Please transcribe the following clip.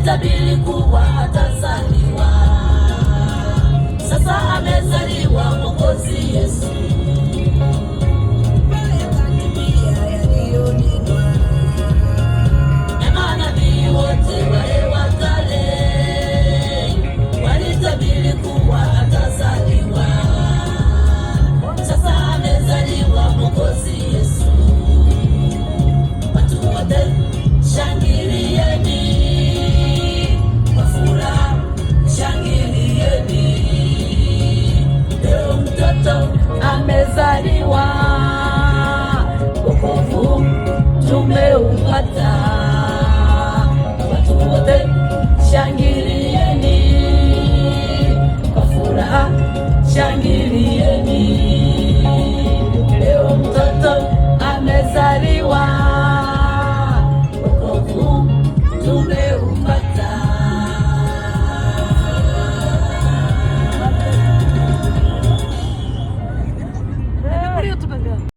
walitabiri kuwa atazaliwa. Sasa amezaliwa Mwokozi Yesu. Manabii wote wale wa kale walitabiri kuwa atazaliwa. Sasa amezaliwa Mwokozi Yesu. Watu wote shangilieni, kwa furaha shangilieni, leo mtoto amezaliwa, wokovu tumeupata. Watu wote shangilieni, kwa furaha shangilieni, leo mtoto amezaliwa, wokovu tumeupata.